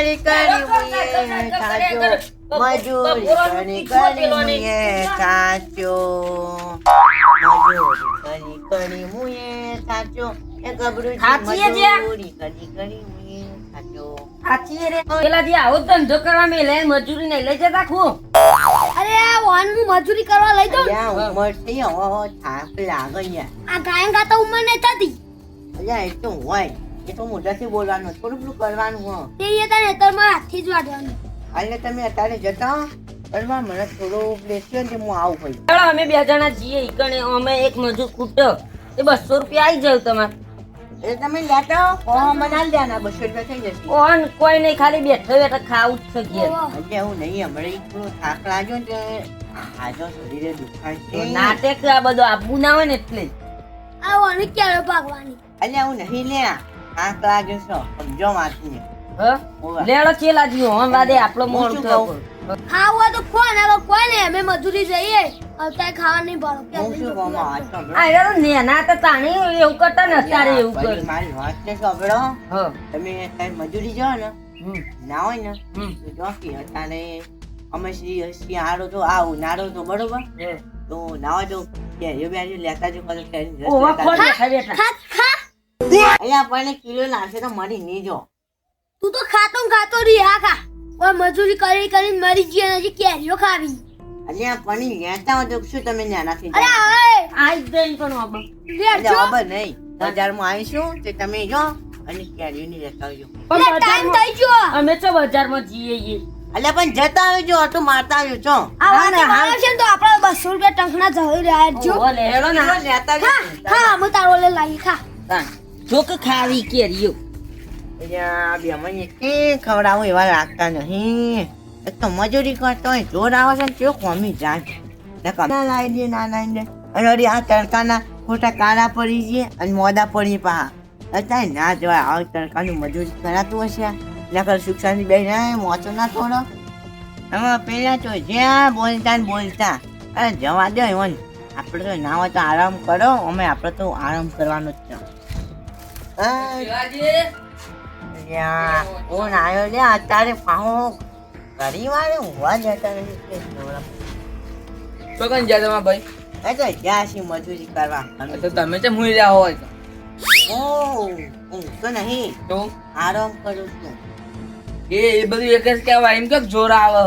મજૂરી કરી મુએ સાચો મજૂરી કરી મુએ સાચો મજૂરી કરી મુએ સાચો એ ગબરુજી મજૂરી કરી મુએ સાચો સાચી રે પેલા જે આવો ધંધો કરવા મે લે મજૂરી નહીં લઈ જતા ખો અરે આ વાન હું મજૂરી કરવા લઈ દઉં યા ઉમર થી હો થાક લાગે યાર આ ગાયન ગાતા ઉંમર ને થતી અલ્યા એ તો હોય એ તો મોઢાથી બોલવાનું થોડું થોડું કરવાનું હો તે એ તને તરમાં હાથથી જ વાડવાનું એટલે તમે અત્યારે જતા કરવા મને થોડું લેશો ને હું આવું ભાઈ ચાલો અમે બે જણા જઈએ ઈકણે અમે એક મજૂર ખૂટો એ 200 રૂપિયા આવી જાવ તમારે એ તમે લેતા હો મનાલ દેના 200 રૂપિયા થઈ જશે ઓન કોઈ નહીં ખાલી બેઠો બેઠા ખાવું જ છે ઘેર એટલે હું નહીં હમણાં થોડું થાક લાગ્યો ને આજો શરીરે દુખાય તો છે નાટક આ બધું આપવું ના હોય ને એટલે આ વાને ક્યારે ભાગવાની અલ્યા હું નહીં લે થાક લાગ્યો છો સમજો વાતને હ લેડો ચેલા જીઓ હમ વાદે આપણો મોર હું શું તો કહું? ખાવું હોય તો કોણ હવે કોઈ નહીં અમે મજૂરી જઈએ અત્યારે ખાવા નહીં હું શું કહું ભરો વાત સાંભળો. આ એરો નેના તો તાણી એવું કરતા ને અત્યારે એવું ભાઈ, કરે મારી વાત ને સાંભળો હ તમે કઈ મજૂરી જાઓ ને ના હોય ને હમ. તો જો કે અત્યારે અમે શિયાળો તો આ ઉનાળો તો બરોબર તો નાવા જો કેરીઓ બેરીઓ લેતા જો કદાચ કેરીનો રસ ઓવા લેતા ખોટ જો. બેઠા બેઠા ખા ખા અહીંયા આપણને કિલો લાગશે તો મરી નહીં જો તું તો ખાતો ને ખાતો રહી હા ખા ઓય મજૂરી કરી કરીને મરી ગઈ હજી કેરીઓ ખાવી અહીંયા પણી લેતા હોય તો શું તમે નાનાથી અરે જાઓ? હવે આઈ જઈને પણ હવે એટલે લેજો ખબર નહીં બજારમાં આવીશું તે તમે જો અને કેરીઓની લેતા આવજો એટલે ટાઈમ થઈ ગયો અમે તો બજારમાં જઈએ છીએ એટલે પણ જતા આવજો આટલું મારતા આવજો છો આ વાતે મારો છે ને તો આપણે 200 રૂપિયા ટંકના જઈ રહ્યા જો ઓવો લેડો કિલો ના લેતા ખા ખા અમે તારો લે લાવી ખા જોક ખાવી કેરીઓ અહીંયા બે મને કે ખવડાવું એવા લાગતા નહીં એક તો મજૂરી કરતો હોય જોર આવે છે ને તેઓ કોમી જાય ને કમના લાવી દે ના લાવી દે અને વળી આ તડકાના ખોટા કાળા પડી છે અને મોડા પડી પા અત્યારે ના જવાય આ તડકાનું મજૂરી કરાતું હશે નકર શિક્ષણની બે ના મોચો ના થોડો એમાં પેલા તો જ્યાં બોલતા ને બોલતા અરે જવા દે એવન આપણે તો ના હોય તો આરામ કરો અમે આપણે તો આરામ કરવાનો જ છે યા કોણ આવ્યો લે અત્યારે પાહો ઘડી વાળે ઊંઘવા જતા નથી કે જોડા. તો કઈ જાય તમારા ભાઈ એ તો જ્યાં છે મજૂરી કરવા તો તમે ચમ હુઈ રહ્યા હોય તો ઊંઘતો નહીં તો આરામ કરું છું એ બધું એક જ કહેવાય એમ કે જોર આવે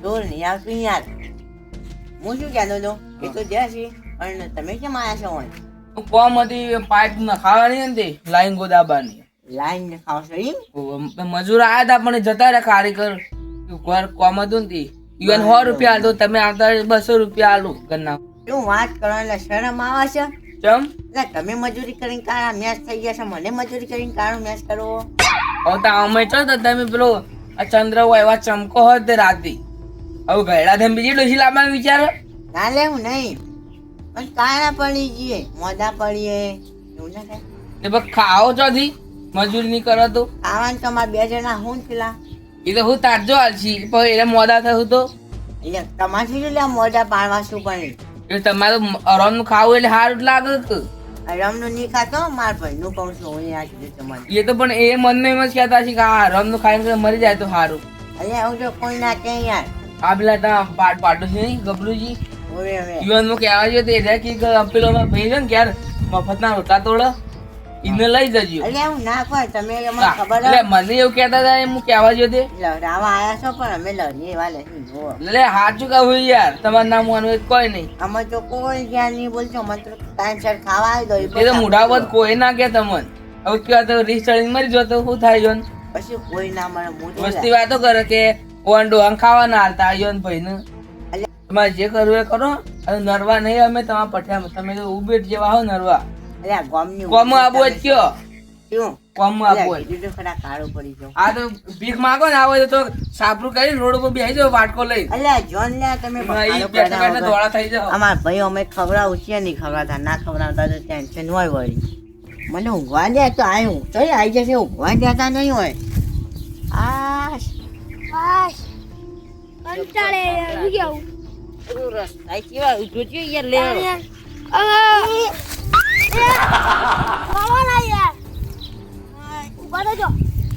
દોર નહીં આવતું યાર હું શું કહેતો હતો એ તો જ્યાં છે પણ તમે કેમ આવ્યા છો હોય કોમ હતી પાઇપ નખાવાની ને તે લાઈન ગોદાબાની લાઈન ને ખાવશો એમ મજૂર આયા હતા પણ જતા રહ્યા કારીગર ઘર કોમ હતું ને તે ઈવન 100 રૂપિયા આલો તમે આવતા 200 રૂપિયા આલો ઘરના શું વાત કરો એટલે શરમ આવે છે ચમ એટલે તમે મજૂરી કરીને કાળા મેચ થઈ ગયા છે મને મજૂરી કરીને કાળો મેચ કરવો હવે તો અમે ચો તો તમે પેલો આ ચંદ્ર હોય એવા ચમકો હોય તે રાતે હવે ગયડા તમે બીજી ડોસી લાવવાનું વિચાર ના લેવું નહીં પણ કાળા પડી જઈએ મોઢા પડીએ એવું ના થાય તે પછી ખાઓ ચોથી મજૂરી નહીં કરો તો ખાવાનું તો અમારે બે જણા હું પેલા એ તો હું તારજો હાલશી પણ એને મોડા થયું તો એટલે તમારથી જો લે મોઢા પાડવા શું પણ એટલે તમારું આરામનું ખાવું એટલે સારું જ લાગે કે રમનું નહીં ખાતો માર ભાઈનું કહું છું હું આ કીધું તમારે એ તો પણ એ મનને એમ જ કહેતા છે કે આ આરામનું ખાઈને મરી જાય તો સારું અહીંયા આવું તો કોઈ ના કે યાર આ પેલા તા પાડો છે નહીં ગબરુજી ઓરે હવે યુવાનમાં કહેવા જોઈએ તો એ કે પેલો ભાઈ છે ને ક્યારે મફતના રોટલા તોડે એને લઈ જજો એટલે હું ના કહો તમે અમને ખબર એટલે મને એવું કહેતા હતા એમ હું કહેવા જોઈએ તે લવડાવવા આવ્યા છો પણ અમે લડીએ એવા નથી જુઓ એટલે સાચું કહું યાર તમારું નામ માનવું હોય તો કોઈ નહીં અમે તો કોઈ જ્ઞાન નહીં બોલશો અમે તો ટાઈમસર ખાવા આવી દો એ તો મોઢા પર કોઈ ના કે તમને હવે કહેવા તો રીસ ચડીને મરી જતો શું થાય યોન પછી કોઈ ના મળે મોઢું વસ્તી વાતો કરે કે ઓન ડોહા ખાવાના હાલતા યોન ભાઈ ને તમારે જે કરવું એ કરો અને નરવા નહીં અમે તમારા પઠ્યા તમે તો ઉબેટ જેવા હો નરવા અરે આ ગામની કોમ આબુ જ કયો શું કોમ આબુ જ કીધું તો ખરા કાળું પડી જાઉં આ તો ભીખ માંગો ને આવે તો સાપરું કરી રોડ ઉપર બેસી જાવ વાટકો લઈ અલ્યા જોન લે તમે ઈ બેઠા બેઠા ધોળા થઈ જાવ અમાર ભાઈ અમે ખવડાવું છીએ નહીં ખવડાવતા ના ખવડાવતા તો ટેન્શન હોય વળી મને ઊંઘવા દે તો આવ્યું તો આવી જશે ઊંઘવા દેતા નહીં હોય આ બસ કંટાળે આવી ગયો રસ્તા કેવા જોજો યાર લે કોણ યાર ઉભા રહેજો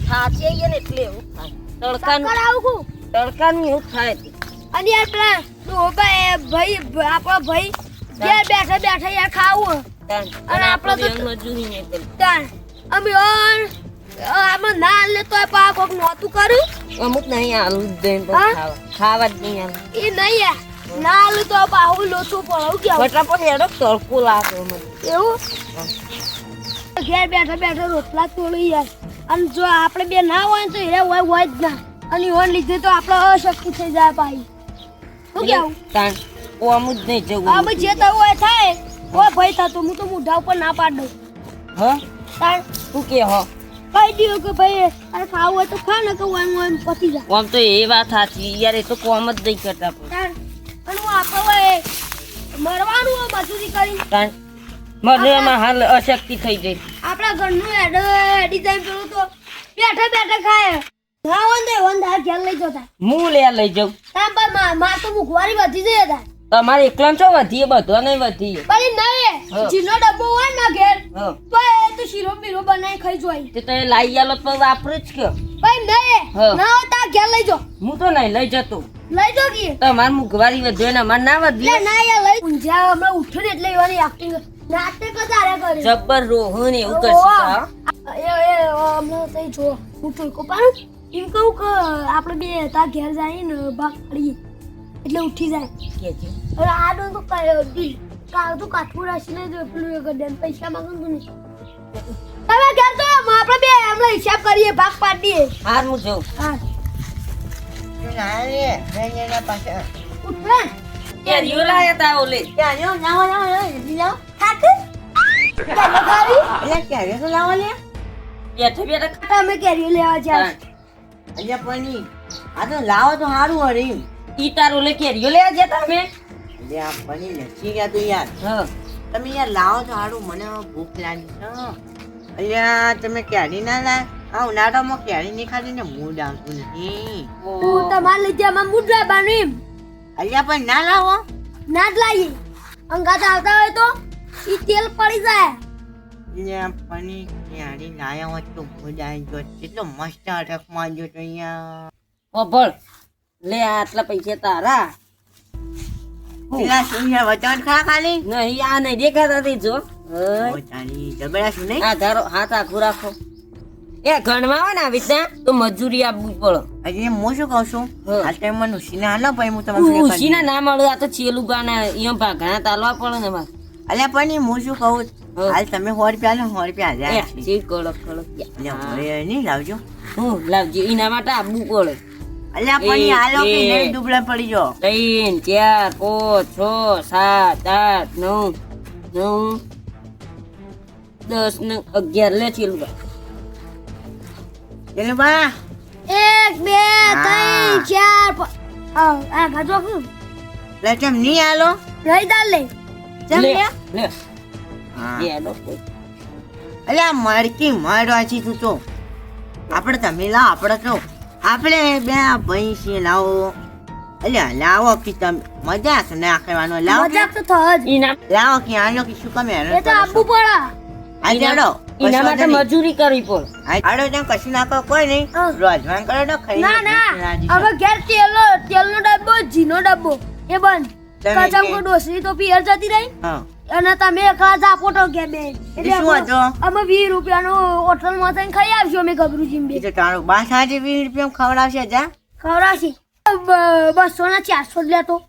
સાચી યાર એટલે એવું થાય તડકાનું આવું તડકાનું એવું થાય છે. અને યાર પેલા ડોબા ભાઈ આપણો ભાઈ ઘેર બેઠા બેઠા યાર ખાવું તાન. અને આપણે તો આપણે મજૂરી નહીં કરી. તાણ અમે આમાં ના લે તો પા કોક નહોતું કર્યું અમુક નહીં આલુ જ દઈને તો હા? ખાવા જ નહીં આલુ. એ નહીં યાર ના લે તો બાહુ લોચો પડાવ કેવું ફટાફટ હેડો તડકો લાગે મને. એવું ઘેર બેઠા બેઠા રોટલા તોડી યાર અને જો આપણે બે ના હોય ને તો હીરા હોય જ ના અને ઓન લીધે તો આપણે અશક્તિ થઈ જાય પાછી શું કેવું તાન ઓમ જ નહીં જવું. અમે જે થયું હોય થાય ઓ ભાઈ થતો હું તો મોઢા ઉપર ના પાડ દઉં હા તાણ તું કે હો કહી દઉં કે ભાઈ અરે ખાવું હોય તો ખા ને કે ઓમ પતી જાય આમ તો એ વાત સાચી યાર, એ તો કોમ જ નહીં કરતા પણ. તાણ અને હું આપણે હોય મરવાનું હોય મજૂરી કરી તાન મને એમાં હાલ અશક્તિ થઈ જાય. આપણા ઘરનું ડિઝાઇન પેલું તો બેઠા બેઠા ખાય ના હોય ને વંદા ઘેર લઈ જતા હું લઈ જાઉં. તામ પર માર તો મુખવારી વધી જાય હતા તમારે એકલા છો વધીએ, બધો નહીં વધીએ. પણ નહીં હા. જીનો ડબ્બો હોય ને ઘેર હા તો એ તો શીરો બીરો બનાવી ખાઈ જોઈ તે તો એ લાઈ આલો તો વાપરું જ કે. પણ નહીં હા. ના હોય તાર ઘેર લઈ જો હું તો નહીં લઈ જતો. લઈ જો કે તમારે મુખવારી વધ્યો ને અમારે ના લે વધીએ. ના યાર લઈ ઊંઝા હમણાં ઉઠ્યો ને એટલે એવાની એક્ટિંગ નાટક જ આરે કરી જબ્બર રોહન એવું કરશે તો, હા? હમણાં તઈ જો હું ઠોકો પાડું એમ કહું કે આપણે બે તાર ઘેર જાય ને ભાગ પડીએ એટલે ઉઠી જાય કેજે. અરે આ ડોન તો કાઢું કાઠું રાખીને જો પેલું એ ગડ્યાને પૈસા માંગુ તું નહીં તમે ઘેર તો આપણે બે હમણાં હિસાબ કરીએ ભાગ પાડીએ હાર હું જાઉં. હા તું ના રે ના પાસે ઉઠે કેરીઓ લાયા તા ઓલે. ક્યારે લાવો જલ્દી લાવો ખાતે ચાલો ખાવી એટલે ક્યારે તો લાવો લે બેઠા બેઠા તમે કેરીઓ લેવા જાય એટલે પની આ તો લાવો તો સારું હરી ઈ તાર ઓલે કેરીઓ લેવા જતા અમે. એટલે આ પની લસી ગયા તું યાર હા તમે યાર લાવો તો સારું મને ભૂખ લાગી છે અલ્યા તમે ક્યારે ના લાય આ ઉનાળામાં ક્યારે નહીં ખાધી ને મૂડ આવતું નથી હું તમારે લઈ જાય મુદ્રા બાનું અલ્યા પણ ના લાવો ના જ લાવીએ અંગાત આવતા હોય તો ઈ તેલ પડી જાય અલ્યા પની ક્યારે લાયા હોત તો મૂડ આવી ગયો કેટલો મસ્ત અટકમાં ગયો તો અહીંયા ઓભળ લે આટલા પૈસા તારા. પેલા શું યાર વચન ખા ખાલી નહીં આ નહીં દેખાતા તે જો. હય. તારી જબરા શું નહીં આ ધારો હાથ આખું રાખો. એ ઘરમાં આવે ને આવી રીતના તો મજૂરી આપવી પડે. હજી હું શું કહું છું હા. આ ટાઈમ મને ઉસીને હાલો ભાઈ હું તમારે ઉસીના ના મળે, આ તો ચેલું ગાના અહીંયા ભાગણા તાલવા પડે ને મારે. અલ્યા પણ હું શું કહું હા. હાલ તમે 100 રૂપિયા લો 100 રૂપિયા એ હાલ્યા છે જે કડક કડક. અલ્યા હવે નહીં લાવજો હું લાવજે એના માટે આપવું પડે. અલ્યા પણ એ, હાલો કે એ. નહીં ડૂબલા પડી જાઓ 3 4 5 6 7 8 9 10 ને 11 લે ચેલું ગા. ચલો બા 1 2 3 4 આ ગાજો કું લે કેમ નહીં હાલો રહી દાલ લે ચમ લે લે લે હા. એ આડો કોઈ. અલ્યા મરકી મારવા છી તું તો આપણે તમે લાવો આપણે તો આપણે બે ભાઈ છીએ લાવો અલ્યા લાવો કે તમે મજાક ના કરવાનો લાવો કે. મજાક તો થયો જ ઈના લાવો કે આનો કે શું કમે એ તો આપવું પડે આઈ જાડો એના માટે મજૂરી કરવી પડે. આડો ત્યાં કશું ના કરો કોઈ નહીં હા. રોજવાન કરો તો ખાઈ ના ના હવે ઘેર તેલનો ડબ્બો જીનો ડબ્બો એ બંધ તમે કચમ કે- કો ડોસરી તો પિયર જતી રહી હા અને તમે એકલા જ આપો તો કે બે એટલે શું અમે- હતો? અમે 20 રૂપિયાનો હોટલમાં થઈને ખાઈ આવશું અમે ગભરું એ જીંબે તો તારો બા સાજે 20 રૂપિયા ખવડાવશે જા ખવડાવશી 200 ના 400 જ લેતો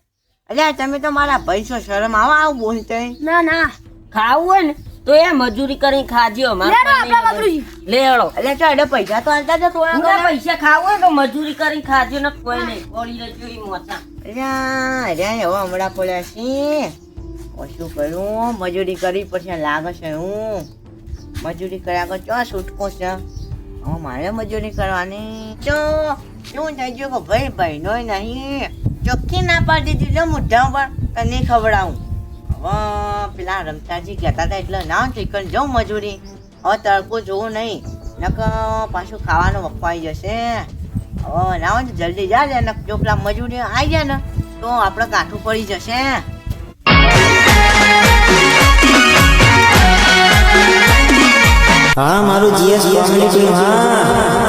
અલ્યા તમે તો મારા ભાઈ છો શરમ આવો આવું બોલતો ના ના ખાવું હોય ને તો એ મજૂરી કરીને ખાજો. અમારે લેડો પાસે આપણા નહીં ગભરુજી બધું. લેડો. અલ્યા તો એડો પૈસા તો હાલતા જ થોડા ઉના ઘણા. પૈસા ખાવું હોય તો મજૂરી કરીને ખાજો ને કોઈ નહીં. પડી રહેજો ઈ મોટા. અલ્યા અલ્યા એવા હમણાં પડ્યા છે શું કરું મજૂરી કરવી પડશે લાગે છે હું મજૂરી કર્યા કર ચો છૂટકો છે હવે મારે મજૂરી કરવાની ચો શું થઈ ગયું કે ભાઈ બહેનો નહીં ચોખ્ખી ના પાડી દીધી લો મોઢા ઉપર તને ખવડાવું હવે પેલા રમતાજી કહેતા હતા એટલે ના ચિકન જાઉં મજૂરી હવે તડકો જોવું નહીં નકર પાછું ખાવાનું વખવાઈ જશે હવે ના હોય તો જલ્દી જા લે ને જો પેલા મજૂરી આવી જાય ને તો આપણે કાઠું પડી જશે હા મારું જીએસ કોમેડી ટીમ હા